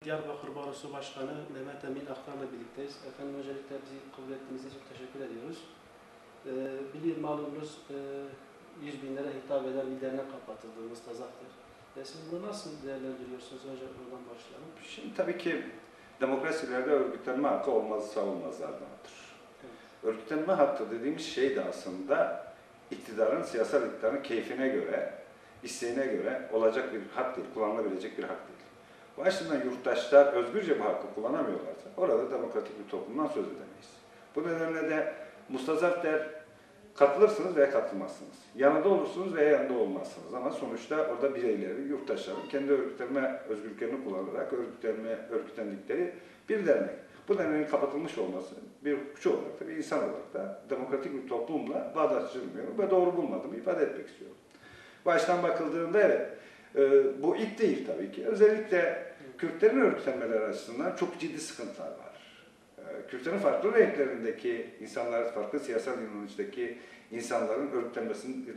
Diyarbakır Barosu Başkanı Mehmet Emin Aktar'la birlikteyiz. Efendim öncelikle bizi kabul ettiğiniz için teşekkür ediyoruz. Malumunuz 100 binlere hitap eden bir dernek kapatıldı, Mustazaktır. Siz bunu nasıl değerlendiriyorsunuz? Önce buradan başlayalım. Şimdi tabii ki demokrasilerde örgütlenme hakkı olmazsa olmazlardandır. Evet. Örgütlenme hakkı dediğimiz şey de aslında iktidarın, siyasal iktidarın keyfine göre, isteğine göre olacak bir hak değil, kullanılabilecek bir hak değil. Bu açıdan yurttaşlar özgürce bu hakkı kullanamıyorlarsa orada demokratik bir toplumdan söz edemeyiz. Bu nedenle de Mustazaf der, katılırsınız veya katılmazsınız. Yanında olursunuz veya yanında olmazsınız. Ama sonuçta orada bireylerin, yurttaşların kendi örgütlenme özgürlüklerini kullanarak örgütlendikleri bir dernek. Bu derneğin kapatılmış olması bir hukukçu olarak da bir insan olarak da demokratik bir toplumla bağdaştırılmıyor ve doğru bulmadığımı ifade etmek istiyorum. Baştan bakıldığında evet, bu ilk değil tabii ki. Özellikle Kürtlerin örgütlenmeleri açısından çok ciddi sıkıntılar var. Kürtlerin farklı renklerindeki insanlar, farklı siyasal inanıştaki insanların örgütlenmesinde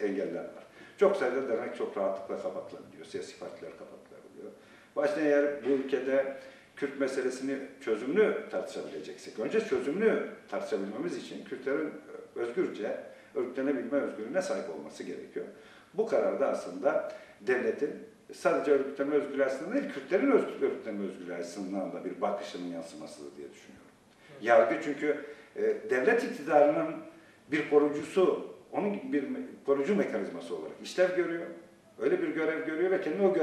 engeller var. Çok sayıda dernek çok rahatlıkla kapatılabiliyor, siyasi partiler kapatılabiliyor. Başta eğer bu ülkede Kürt meselesini çözümlü tartışabileceksek, önce çözümlü tartışabilmemiz için Kürtlerin özgürce örgütlenebilme özgürlüğüne sahip olması gerekiyor. Bu kararda aslında devletin sadece örgütlenme özgürlüğü açısından değil, Kürtlerin örgütlenme özgürlüğü açısından da bir bakışının yansımasıdır diye düşünüyorum. Yargı çünkü devlet iktidarının bir koruyucusu, onun bir koruyucu mekanizması olarak işlev görüyor, öyle bir görev görüyor ve kendini o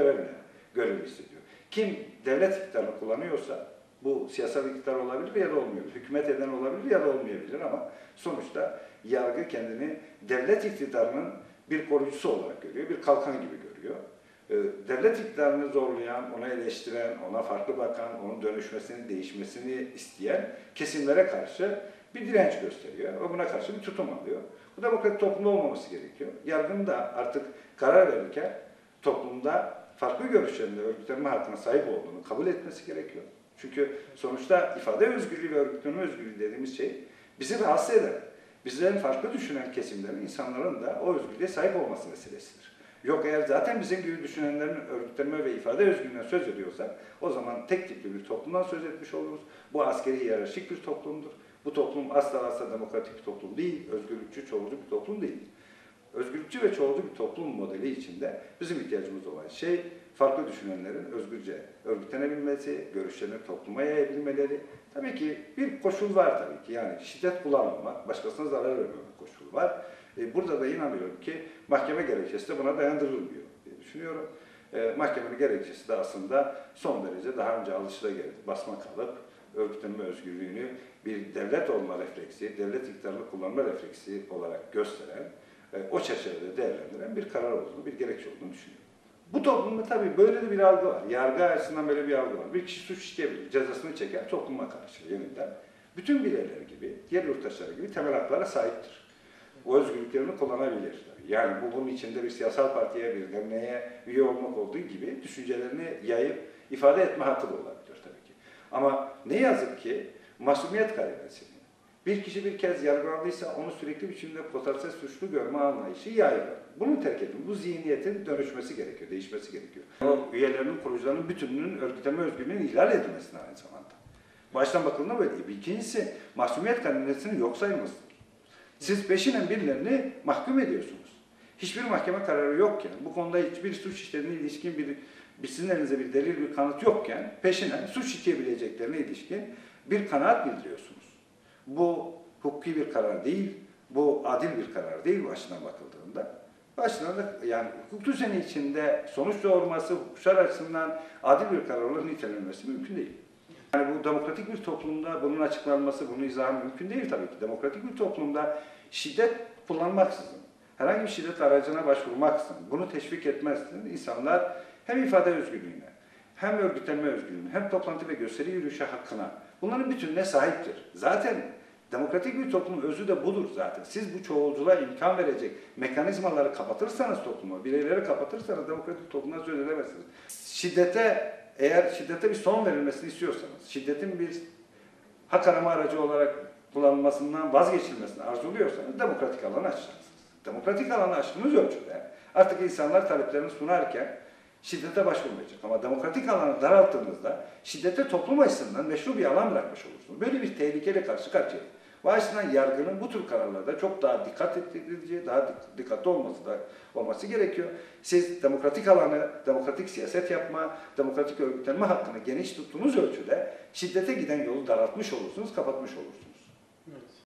görev hissediyor. Kim devlet iktidarını kullanıyorsa, bu siyasal iktidar olabilir ya da olmayabilir, hükümet eden olabilir ya da olmayabilir ama sonuçta yargı kendini devlet iktidarının bir koruyucusu olarak görüyor, bir kalkan gibi görüyor. Devlet iktidarını zorlayan, onu eleştiren, ona farklı bakan, onun dönüşmesini, değişmesini isteyen kesimlere karşı bir direnç gösteriyor ve buna karşı bir tutum alıyor. Bu demokratik toplumda olmaması gerekiyor. Yargının da artık karar verirken toplumda farklı görüşlerinde örgütlenme hakkına sahip olduğunu kabul etmesi gerekiyor. Çünkü sonuçta ifade özgürlüğü ve örgütlenme özgürlüğü dediğimiz şey bizi rahatsız eder. Bizlerin farklı düşünen kesimlerin, insanların da o özgürlüğe sahip olması meselesidir. Yok eğer zaten bizim gibi düşünenlerin örgütlenme ve ifade özgürlüğüne söz ediyorsak o zaman tek tipli bir toplumdan söz etmiş oluruz. Bu askeri hiyerarşik bir toplumdur. Bu toplum asla demokratik bir toplum değil, özgürlükçü, çoğulcu bir toplum değil. Özgürlükçü ve çoğulcu bir toplum modeli içinde bizim ihtiyacımız olan şey farklı düşünenlerin özgürce örgütlenebilmesi, görüşlerini topluma yayabilmeleri. Tabii ki bir koşul var tabii ki yani şiddet kullanmamak, başkasına zarar vermemek koşulu var. Burada da inanıyorum ki mahkeme gerekçesi de buna dayandırılmıyor diye düşünüyorum. Mahkemenin gerekçesi de aslında son derece daha önce alışılageldi basma kalıp örgütlenme özgürlüğünü bir devlet olma refleksi, devlet iktidarını kullanma refleksi olarak gösteren, o çerçevede değerlendiren bir karar olduğunu, bir gerekçe olduğunu düşünüyorum. Bu toplumda tabii böyle de bir algı var. Yargı açısından böyle bir algı var. Bir kişi suç işleyebilir, cezasını çeker, topluma karşı yeniden. Bütün bireyler gibi, diğer yurttaşları gibi temel haklara sahiptir. O özgürlüklerini kullanabilir. Yani bunun içinde bir siyasal partiye, bir derneğe üye olmak olduğu gibi düşüncelerini yayıp ifade etme hakkı da olabilir tabii ki. Ama ne yazık ki masumiyet kaidesini, bir kişi bir kez yargılandıysa onu sürekli biçimde potansiyel suçlu görme anlayışı yaygın. Bunu terk edin. Bu zihniyetin dönüşmesi gerekiyor, değişmesi gerekiyor. O üyelerinin, kurucularının bütününün örgütlenme özgürlüğünün ihlal edilmesine aynı zamanda. Baştan bakıldığında böyle. İkincisi, masumiyet kaidesinin yok sayılmasıdır. Siz peşinen birilerini mahkum ediyorsunuz. Hiçbir mahkeme kararı yokken, bu konuda hiçbir suç işlediğine ilişkin sizin elinizde bir delil, bir kanıt yokken peşinen suç işleyebileceklerine ilişkin bir kanaat bildiriyorsunuz. Bu hukuki bir karar değil, bu adil bir karar değil bu açıdan bakıldığında. Bu açıdan da yani hukuk düzeni içinde sonuç doğurması, hukukçular açısından adil bir karar olarak nitelenmesi mümkün değil. Yani bu demokratik bir toplumda bunun açıklanması, bunun izahı mümkün değil tabii ki. Demokratik bir toplumda şiddet kullanmaksızın, herhangi bir şiddet aracına başvurmaksızın, bunu teşvik etmezsiniz. İnsanlar hem ifade özgürlüğüne, hem örgütlenme özgürlüğüne, hem toplantı ve gösteri yürüyüşü hakkına, bunların bütününe sahiptir. Zaten demokratik bir toplumun özü de budur zaten. Siz bu çoğulculuğa imkan verecek mekanizmaları kapatırsanız topluma, bireyleri kapatırsanız demokratik toplumdan söz edemezsiniz. Eğer şiddete bir son verilmesini istiyorsanız, şiddetin bir hak arama aracı olarak kullanılmasından vazgeçilmesini arzuluyorsanız demokratik alanı açacaksınız. Demokratik alanı açtığınız ölçüde artık insanlar taleplerini sunarken şiddete başvurmayacak. Ama demokratik alanı daralttığınızda şiddete toplum açısından meşru bir alan bırakmış olursunuz. Böyle bir tehlikeyle karşı karşıyayız. Bu açıdan yargının bu tür kararlarda çok daha dikkat edici, daha dikkatli olması gerekiyor. Siz demokratik alanı, demokratik siyaset yapma, demokratik örgütlenme hakkını geniş tuttuğunuz ölçüde şiddete giden yolu daraltmış olursunuz, kapatmış olursunuz.